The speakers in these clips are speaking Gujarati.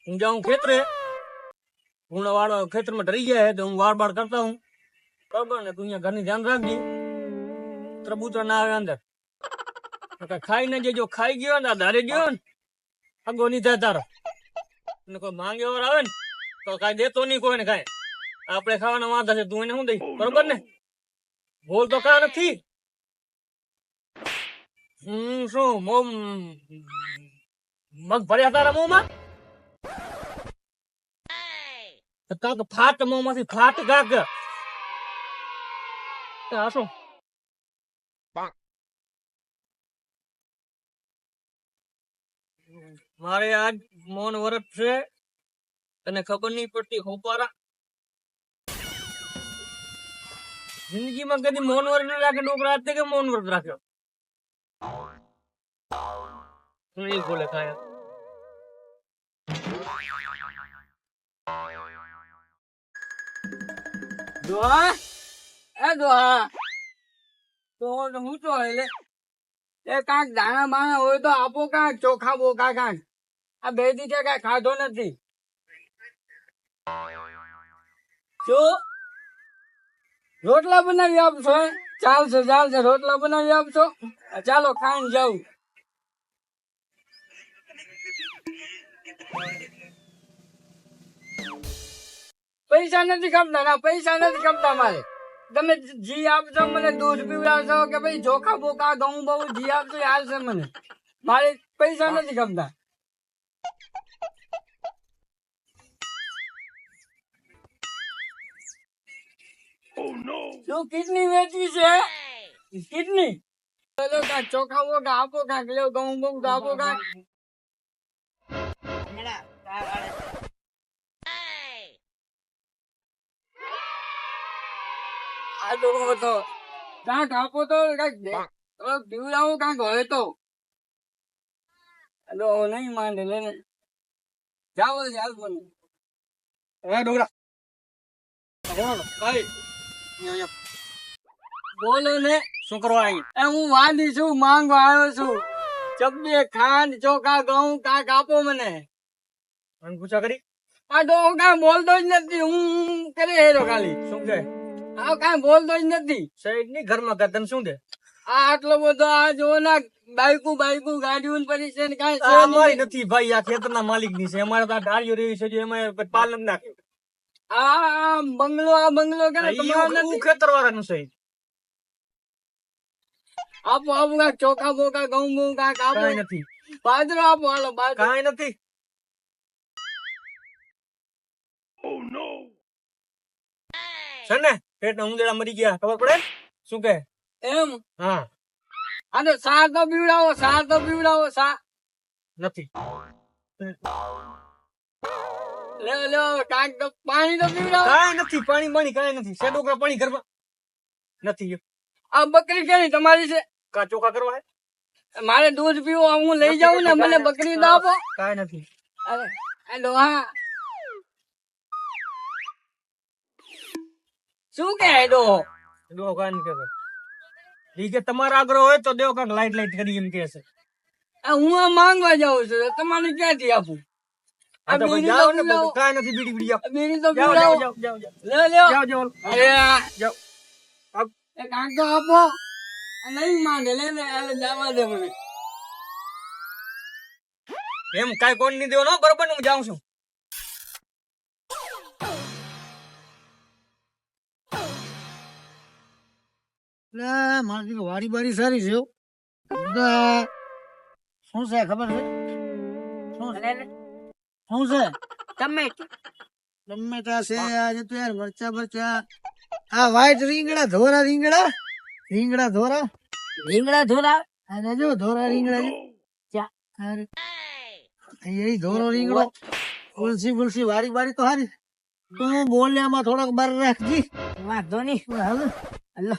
હું जाऊं खेतरे पूर्ण वाड़ खेतर में डरी गया है तो हूँ वाड़ बाड़ करता हूँ बराबर ने तू यहाँ घर ध्यान रखजी तरबूचा ना आवे अंदर खाई ने जो खाई गयो ने धारे गयो ने अगो नहीं था तारो ने कोई मांगे और आवे ने तो काई देतो नहीं कोई ने खाए आपणे खावाना वांधा छे तू એને શું દઈ બરોબર ને બોલ તો કા નથી શું મો મગ ભર્યા તારા મોંમાં કાક ફાટ મોંમાંથી ફાટ કાક આ શું મારે આજ મૌન વ્રત છે તને ખબર નહીં પડતી હોપારા જિંદગીમાં કદી મૌન વ્રત ન રાખે ડોકરા હાથે કે મૌન વ્રત રાખ્યો નહીં બોલે ખાયા દોહા એ દોહા તો હું તો એટલે એ કાંક દાણા બાણા હોય તો આપો કાંક ચોખા બોખા કાંક આ બે દી છે કાંઈ ખાધો નથી શું રોટલા બનાવી આપશો ચાલશે ચાલશે રોટલા બનાવી આપશો ચાલો ખાઈને જાઉં પૈસા નથી ખપતા ના પૈસા નથી ખપતા મારે તમે જી આપશો મને દૂધ પીવડાવશો કે ભાઈ ચોખા બોખા ઘઉં બહુ જી આપશો એ હાલશે મને મારે પૈસા નથી ખપતા શું કિડની વેચવી છે કિડની ચોખા બોખા આપો કાંક લ્યો ઘઉં બહુ આપો કાંક તો કાંક આપો તો કાંક પીવડાવો કાંક હોય તો નહીં માંડે લેને જાઓ ચાલ મને ડોગરા બોલો ને શું કરવા આવી હું વાંધી છું માંગવા આવ્યો છું ચપડી ખાંડ ચોખા ઘઉં કાંક આપો મને પૂછા કરી આ ડોગો કાંઈ બોલતો જ નથી હું કરે હેરો ખાલી શું કે આ કાંઈ બોલતો જ નથી શહેર ની ઘરમાં કે તને શું દે આ આટલો બધો આ જો ના બાઈકું ગાડીઓ પડી છે ને કાંઈ નથી ભાઈ આ ખેતરના માલિક ની છે અમારે તો ઢાળીઓ રહી છે એમાં પાલન નાખ્યું આ બંગલો કે ખેતર વાળાનું છે આપો કાંક ચોખા બોખા ઘઉં બહુ કાંક આપો નથી બાજરો આપો હાલો કાંઈ નથી છે ને પેટના ઉંદરડા મરી ગયા ખબર પડે શું કે એમ હા આ તો સા તો પીવડાવો સા નથી લે કાંક તો પાણી તો પીવડાવો કાંઈ નથી પાણી કાંઈ નથી છે ડોકરા પાણી ઘરમાં નથી આ બકરી કેની તમારી છે કા ચોખા કરવા મારે દૂધ પીવો હું લઈ જાઉં ને મને બકરી તો આપો કાંઈ નથી અરે હેલો હા શું કે દો કાન કે ઈ કે તમારા આગ્રહ હોય તો દેવો કાંક લાઈટ કરી એમ કે છે હું આ માંગવા જાઉં છું તમારે ક્યાંથી આપું આ બીડી જાવ ને કાંઈ નથી બીડી બીડી તો પીવડાવો જાવ લે અરે જાવ એ કાંક તો આપો નહીં માંગે લે ને જવા દે મને એમ કાંઈ કોણ નહીં દેવો ને બરોબર હું જાઉં છું મારી વાડી બાડી સારી છે શું છે ખબર છે શું છે ટમેટા છે આજે તો યાર મરચા આ વ્હાઈટ રીંગણા ધોરા અને જો ધોરા રીંગણા એ ધોરો રીંગણો ઉલસી વારી બારી તો હારી તું બોલ્યામાં થોડોક બાર રાખજી વાંધો નહીં હાલો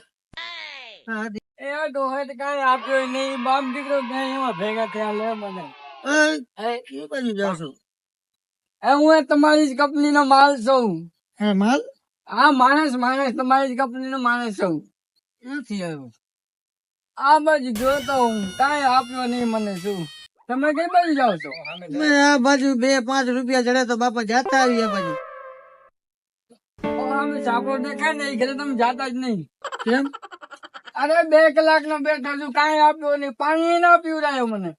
એ ડોહે કાંઈ આપ્યો નહીં બાપ દીકરો એમાં ભેગા થયા લે મને એ બાજુ જાઉં છું હું તમારી જ કંપની નો માલ છું માલ હા માણસ તમારી જ કંપની નો માણસ છું નથી આવ્યો આ બાજુ જોતો હું કાંઈ આપ્યો નહીં મને શું તમે કઈ બાજુ જાઓ છો? મેં આ બાજુ 2-5 રૂપિયા જડે તો બાપા જાતા આવી આ બાજુ. અમે સાપો દેખાય ને એ ઘરે તમે જાતા જ નહીં. કેમ? અરે 2 કલાક નો બેઠો છું, કાંઈ આપ્યો નહીં, પાણી ના પીવડાયો મને.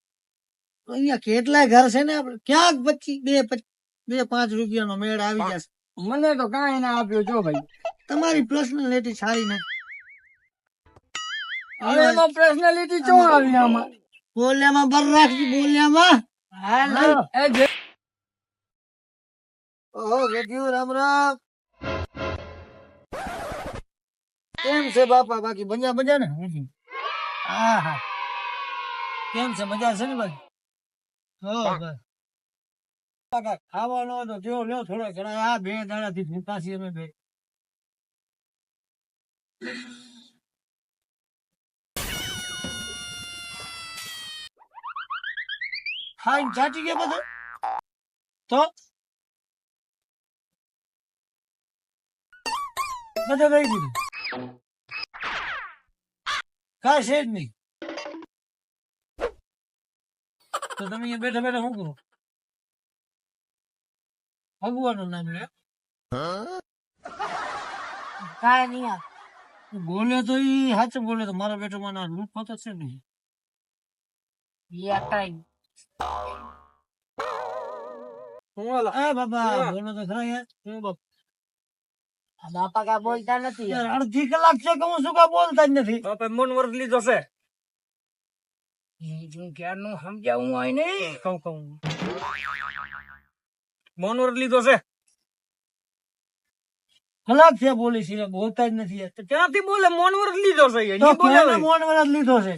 અહીંયા કેટલાય ઘર છે ને આપણે ક્યાંક પછી 2-5 રૂપિયાનો મેળ આવી જશે. મને તો કાંઈ ના આપ્યો જો ભાઈ. તમારી પર્સનાલિટી સારી નથી. હવે એમાં પર્સનાલિટી ચો આવી આમાં? બોલ્યામાં બર રાખજી, બોલ્યામાં. એ જે ઓહો ગેધ્યું, રામ રામ. કેમ છે બાપા? બાકી મજા ને? હા હા. કેમ છે? મજા છે ને બાકી? હો બસ. કાકા ખાવાનો તો જો લ્યો થોડો ઘણા. આ 2 દાડાથી ભૂખા છીએ અમે 2. ખાઈને ચાટી ગયા બધા તો બધા કઈ દીધું? કાંઈ છે જ નહીં. તો તમે અહીંયા બેઠા બેઠા શું કરો? ભગવાનનું નામ લે. કાંઈ નહીં યાર. બોલે તો ઈ સાચું બોલે તો મારા બેટો માં ના લુખો તો છે નહીં. બાપા બોલો તો ખરા યાર. હું બાપા કા બોલતા નથી યાર. અડધી કલાક છે કે હું શું કા બોલતા જ નથી. બાપા મન વર્ગ લીધો છે. ક્યારનું સમજાવું હોય નહીં. કહું મન વર્ગ લીધો છે. કલાક છે બોલી છે બોલતા જ નથી યાર. તો ક્યાંથી બોલે? મન વર્ગ લીધો છે. તો કોને મોન વરસ લીધો છે?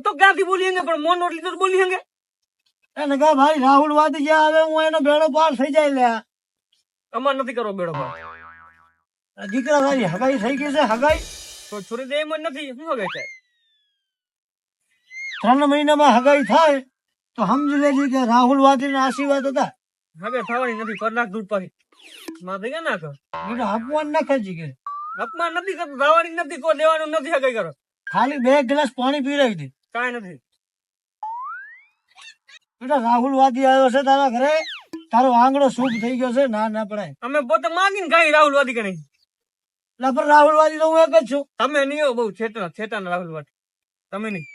તો ક્યાંથી બોલી હંગે? પણ મન વર્ગ લીધો તો બોલી હંગે. એને કા ભાઈ રાહુલ વાદી ગયા, હવે હું એનો બેડો પાર થઈ જાય લે. અમાર નથી કરવો બેડો પાર. દીકરા તારી હગાઈ થઈ ગઈ છે. હગાઈ તો છોરી દે એમ જ નથી. શું હગે છે? 3 મહિનામાં હગાઈ થાય તો સમજી લેજે કે રાહુલ વાદી ના આશીર્વાદ હતા. હગે થવાની નથી. કર નાખ દૂધ પાછી. માથે કે નાખ. એટલે અપમાન ના કરજી કે. અપમાન નથી કરતું. થવાની નથી. કોઈ દેવાનું નથી. હગે કરો. ખાલી 2 ગ્લાસ પાણી પીવડાવી દે. કાંઈ નથી. બેટા રાહુલ વાદી આવ્યો છે તારા ઘરે. તારો આંગળો શુભ થઈ ગયો છે. ના ના પડાય. અમે પોતે માંગીને ખાઈ રાહુલ વાદી કે નહીં. એટલે પણ રાહુલ વાદી તો હું એક જ છું. તમે નહીં હો બહુ છેટા રાહુલ વાદી. તમે નહીં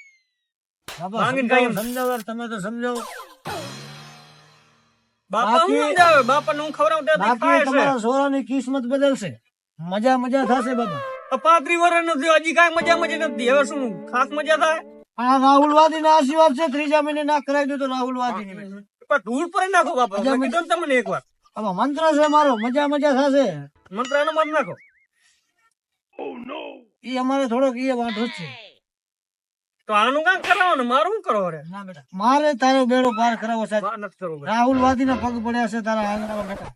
બાપા માંગીને ખાઈ એમ. સમજાવો યાર, તમે તો સમજાવો. બાપા હું સમજાવે? બાપાને હું ખવડાવું ત્યારે બાકી ખાય છે. તમારા છોરાની કિસ્મત બદલશે. મજા થશે બાબા. 35 વર્ષ નથી. હજી કાંઈ મજા નથી. હવે શું ખાસ મજા થાય? આ રાહુલ વાદી ના આશીર્વાદ છે. 3જા મહિને ના કરાવી દો તો રાહુલ વાદી ની પણ ધૂળ પર નાખો બાપા. મેં કીધું ને તમને એકવાર. હવે મંત્ર છે મારો. મજા થશે. મંત્ર એનો મત નાખો. ઈ અમારે થોડોક ઈ વાંધો જ છે. તો આનું કાંઈ કરાવો ને મારું શું કરો રે? ના બેટા મારે તારો બેડો પાર કરાવો છે. વાત નથી કરવું. રાહુલ વાદી ના પગ પડ્યા છે તારા આંગણામાં બેટા.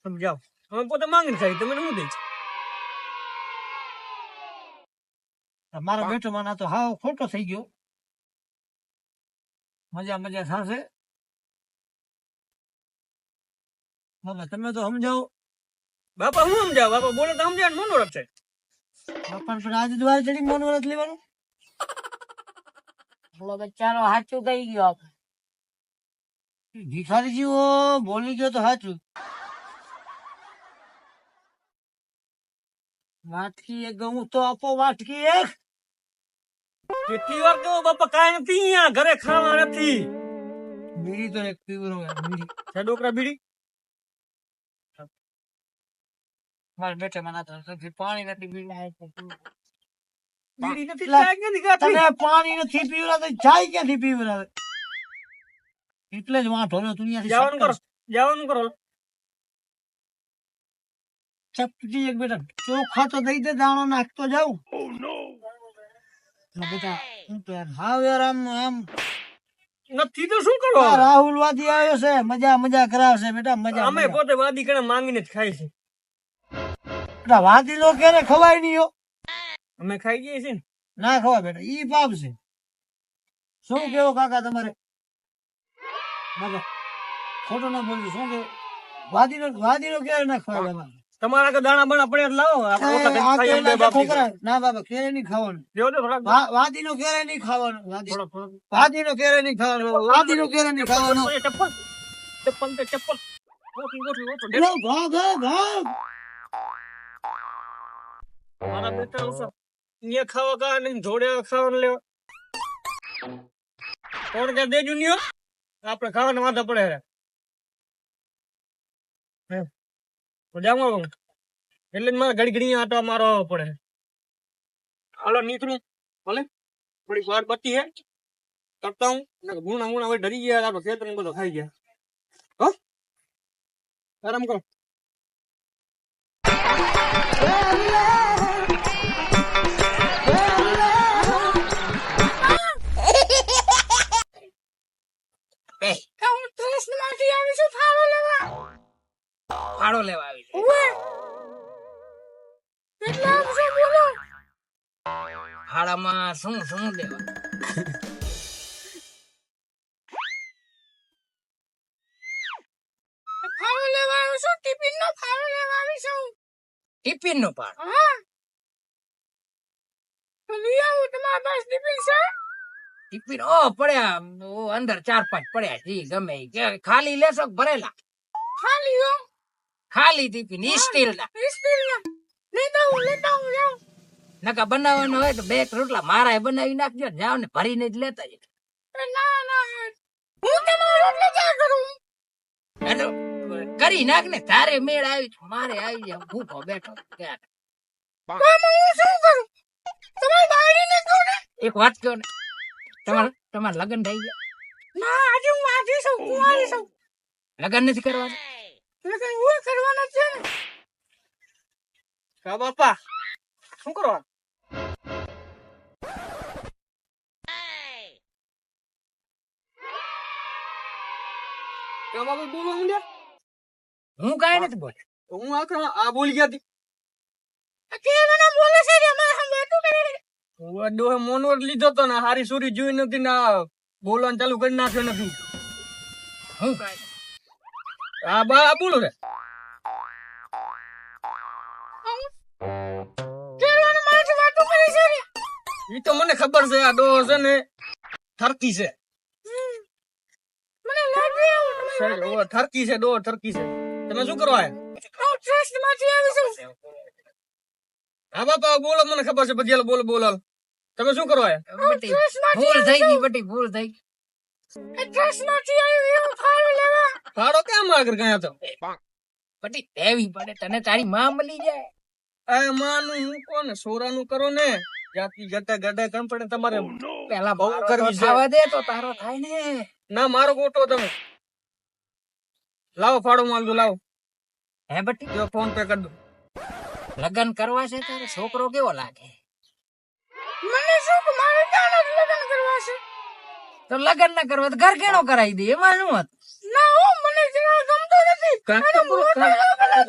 સમજાવ. અમે પોતે માંગીને ખાઈ. તમે શું દે? મારો બેટો માના તો હાવ ખોટો થઈ ગયો. મજા થશે. બાબા તમે તો સમજાવો. બાપા હું સમજાવ? બાપા બોલે તો સમજાવ. મનોરથ છે. બાપા પણ આજે દ્વાર ચડી મૌન વ્રત લેવાનું. બોલો બચ્ચાનો સાચું કહી ગયો. ભિખારી જેવો બોલી ગયો તો સાચું. વાટકી એક ગયું તો આપો. વાટકી એક. કેટલી વાર કહો બાપા કાંઈ નથી. અહીંયા ઘરે ખાવા નથી. બીડી તો એક પીવરો બીડી. છે ડોકરા બીડી? મારા બેટા મને પાણી નથી બીડી નથી. ચાય ક્યાંથી કાઢી? તમે પાણી નથી પીવડાવે ચાય ક્યાંથી પીવડાવે? એટલે જ વાંધો રહ્યો. તું જવાનું કરો. ચપટી એક બેટા ચોખા તો દઈ દે. દાણો નાખતો જાઉં. બેટા હું તો યાર હાવ યાર આમ નથી તો શું કરો? રાહુલ વાદી આવ્યો છે. મજા કરાવશે બેટા. અમે પોતે વાદી કરે માંગીને જ ખાઈ છે. બેટા વાદી નો ક્યારે ખવાય નહીં હો. અમે ખાઈ જઈએ છીએ ને. ના ખવાય બેટા. ઈ પાપ છે. શું કેવો કાકા તમારે? બાબા ખોટું ના બોલજો. શું કેવું? વાદી નો ક્યારે ના ખવાય બાબા? તમારા કે દાણા બાણા પડ્યા એટલે લાવો આપણે એ, ઓટલા આ ખાઈ એમ બે કેળા બાપ તો દીકરા. છોકરા. ના બાપા કેળે નહીં ખાવાનું. દેવો દે થોડાક. વાદીનો કેળે નહીં ખાવાનું. થોડોક, થોડોક. વાદીનો કેળે નહીં ખાવાનું. વાદીનો કેળે નહીં ખાવાનું. એ ચપ્પલ ચપ્પલ તે ચપ્પલ ઓટલી ઓટલી ઓટલી દે. લો, ભાગ, ભાગ. મારા બેટા ઉસા અહીંયા ખાવા કા ને જોડે ખાવાનું લેવા કોણ કે દેજો ની હો. આપણે ખાવાના વાંધા પડે હે તો જામો એટલે જ મારે ઘડી ઘડી આટો મારો પડે. હાલો નીકળું ભલે થોડીક વાર બચી હે કરતા હું ગુણા ગુણા હવે ડરી ગયા આપણો ખેતર બધો ખાઈ ગયા. હો આરામ કરો. ફાળો લેવા આવી છે. ફાળામાં શું શું લેવા? ટિફિન નો ફાળો? ટિફિન ઓ પડ્યા ઓ અંદર 4-5 પડ્યા છે ગમે ઈ. કે ખાલી લેશો કે ભરેલા? ખાલી ટિફિન સ્ટીલ ના. નકા બનાવવાનો હોય તો 2 રોટલા મારા બનાવી નાખજો. જાવ ને ભરીને જ લેતા જજો. આ તો કરી નાખ ને. તારે મેળ આવી છે, મારે આવી જાય. ભૂખો બેઠો ક્યાં. એક વાત કહો ને, તમારા લગ્ન થઈ ગયા? લગ્ન નથી કરવાના? કા બાપા શું કરવા કા બાપા બોલો ઊંડ્યા. હું કાંઈ નથી બોલ. હું આ બોલી ગયા હતી. ડોહે મોનો જ લીધો તો ને હારી સુરી જોઈ નથી ને આ બોલવાનું ચાલુ કરી નાખ્યો નથી. હું કાંઈ આ બા આ બોલો રે ઈ તો મને ખબર છે. આ ડોહો છે ને થરકી છે. થરકી છે ડોહો થરકી છે. તમે શું કરવા હા બાપા બોલો મને ખબર છે. બધી બોલો બોલો તમે શું કરવા બટી ભૂલ થઈ ગઈ. બટી ભૂલ થઈ ગઈ. ફાળો કેમ આગળ ગયા તો બટી દેવી પડે. તને તારી માં મળી જાય. આ માનું હું કોને સોરાનું કરો ને જાતિ ગટા ગડા કેમ પડે તમારે પેલા બહુ બહુ કરવી છે. ખાવા દે તો તારો થાય ને. ના મારો ગોટો તમે લાવો ફાળો માલ દો લાવો. હે બટી જો ફોન પે કરી દો. લગ્ન કરવા છે તારે? છોકરો કેવો લાગે? તો લગ્ન ના કરવા તો ઘર કેણો કરાવી દે. એમાં શું હતું?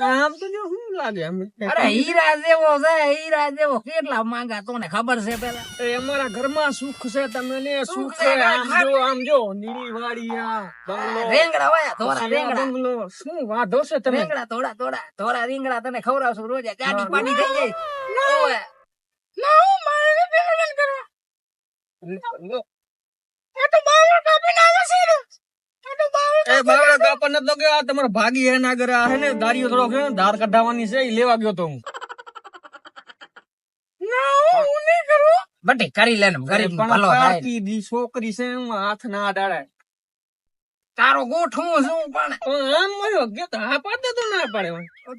આમ તો જો શું લાગે અરે હીરા જેવો છે. હીરા જેવો કેટલા માંગા તને ખબર છે પેલા? એ અમારા ઘરમાં સુખ છે. તમે ને સુખ છે. છે. આમ જો નીરી વાડી આ બંગલો રેંગડા વાયા થોડા રેંગડા. બંગલો શું વાંધો છે તમે રેંગડા થોડા રીંગણા તને ખવડાવશું રોજ. ગાડી પાડી થઈ જાય. ઓવે. એ બાવળા કાપા નતો ગયો. આ તમારો ભાગી હે ના ઘરે આ હે ને દારીઓ થોડો છે ને ધાર કઢાવવાની છે. ઈ લેવા ગયો તો હું. બટી કરી લે ને. ગરીબ નો ભલો થાય. પારકી દી છોકરી છે હું હાથ ના અડાડે. તારો ગોઠવું શું પણ પણ આમ મળ્યો ગયો તો હા પાડે તો ના પાડે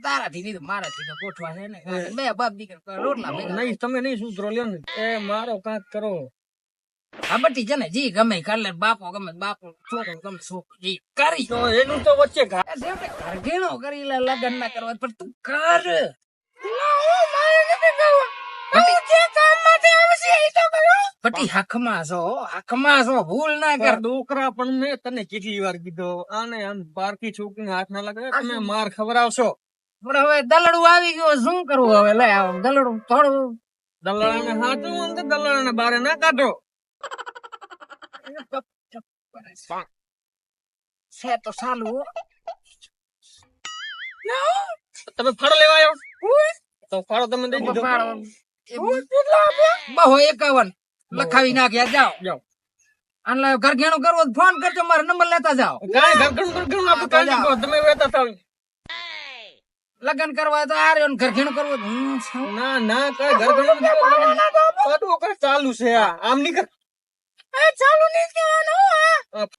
તારાથી દીધું મારાથી તો ગોઠવા છે ને. બે બાપ દીકરા રોટલા ભેગા. નહીં તમે નહીં સૂત્રો લ્યો ને એ મારો કાંક કરો. આ બટી છે ને જી ગમે કર લે. બાપો ગમે બાપો, છોકરો ગમે છોકરો. જી કરી. તો એનું તો વચ્ચે ઘા આ છેવટે ઘર ઘેણો કરી લે. લગ્ન ના કરવા પણ તું કર. બટી હકમાં છો. ભૂલ ના કર. ડોકરા પણ મેં તને કેટલી વાર કીધો આને આમ પારકી છોકરીને હાથ ના લાગે તમે માર ખવડાવશો. પણ હવે દલડું આવી ગયું. શું કરવું હવે? લે આવ દલડું થોડું. દલાળાને હાથું ને દલાળાને બારે ના કાઢો. છે તો સાલું હો. તમે ફાળો લેવા આવ્યો તો ફાળો તમે દઈ દીધો. બહુ 51 લખાવી નાખ્યા જાઓ જાઓ. અને ઘર ઘેણું કરવો તો ફોન કરજો મારો નંબર લેતા જાઓ કાંઈ ઘરઘણું આપણે કાંઈ નહીં કહો. તમે વેતા થાવ. લગ્ન કરવા તો આ રહ્યો ને ઘર ઘેણું કરવું તો હું છું. ના ના કાંઈ ઘરઘણું નથી કરવાનું. આ તો વખત ચાલુ છે આ. આમ નહીં કર. ચાલુ નહીં કહેવાનું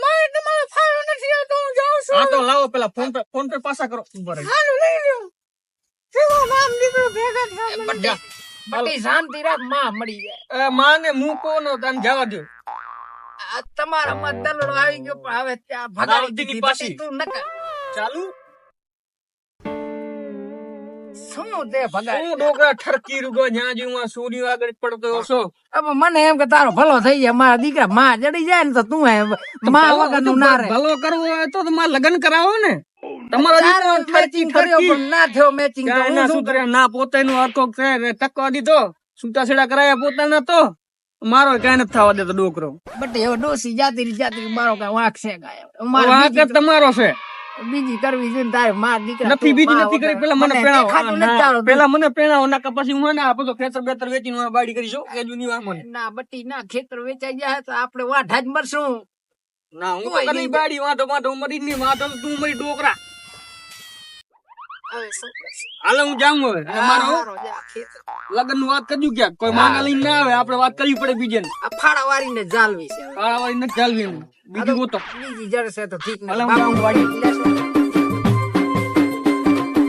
મારે તમારો ફાળો નથી આવતો હું જાઉં છું હા તો લાવો પેલા ફોન પે પાછા કરો. ઉભા રહી. હાલો લઈ લ્યો કેવો નામ દીકરો ભેગા થયા બટી શાંતિ રાખ માં મળી જાય માને મૂકો નો તને જવા દો. આ તમારા માં દલડો આવી ગયો પણ હવે ત્યાં ભગાડી આવતીની દીધી પાછી. બટી તું નકર ચાલુ શું તે ભગાડી હું ડોકરા ઠરકી રૂગો જ્યાં જીવમાં સૂર્ય આગળ પડતો હશો. હવે મને એમ કે તારો ભલો થઈ જાય મારા દીકરા માં જડી જાય ને તો તું માં વગર નું ના રહે ભલો કરવો હોય તો તમારે લગ્ન કરાવો ને. તમારા તારો દીકરો ઠરકી મેચિંગ કર્યો ઠરકી. પણ ના થયો મેચિંગ તો કાંઈ હું ના શું સુધર્યા, ના પોતાનું હરખો છે ને ટકવા દીધો. છૂટાછેડા કરાયા પોતાના તો મારો કાંઈ નથી થવા દેતો ડોકરો. બટી હવે ડોસી જાતી મારો કઈ વાંક છે કાંઈ મારે વાંક જ તમારો છે. બીજી કરવી જોઈએ ને તારે માર દીકરા નથી બીજી નથી કરી. પેલા મને પેણાવો. દેખાતું નથી ના, તારું. પેલા મને પેણાવો ના પછી હું ના આપો તો ખેતર બેતર વેચીને હું બાડી કરીશું. એ જૂની વાત મને. ના બટી ના ખેતર વેચાઈ જાય તો આપણે વાઢા જ મરશું ના હું તો કોઈ કદી નહીં. બાડી વાંધો વાંધો મરી જ નહીં. વાંધો તો તું મરી ડોકરા. હવે શું કરશું? હાલે હું જાઉં હવે. અને મારો હારો જા ખેતર. લગ્ન નું વાત કરજો ક્યાંક. કોઈ માંગા લઈને ના આવે. આપણે વાત કરવી પડે બીજે. આ ફાડા વાળીને જાલવી છે કાળાવાળી નથી ચાલવી. બીજું ગોતો. બીજી જડ છે તો ઠીક હાલે હું જાઉં વાડી. નહીં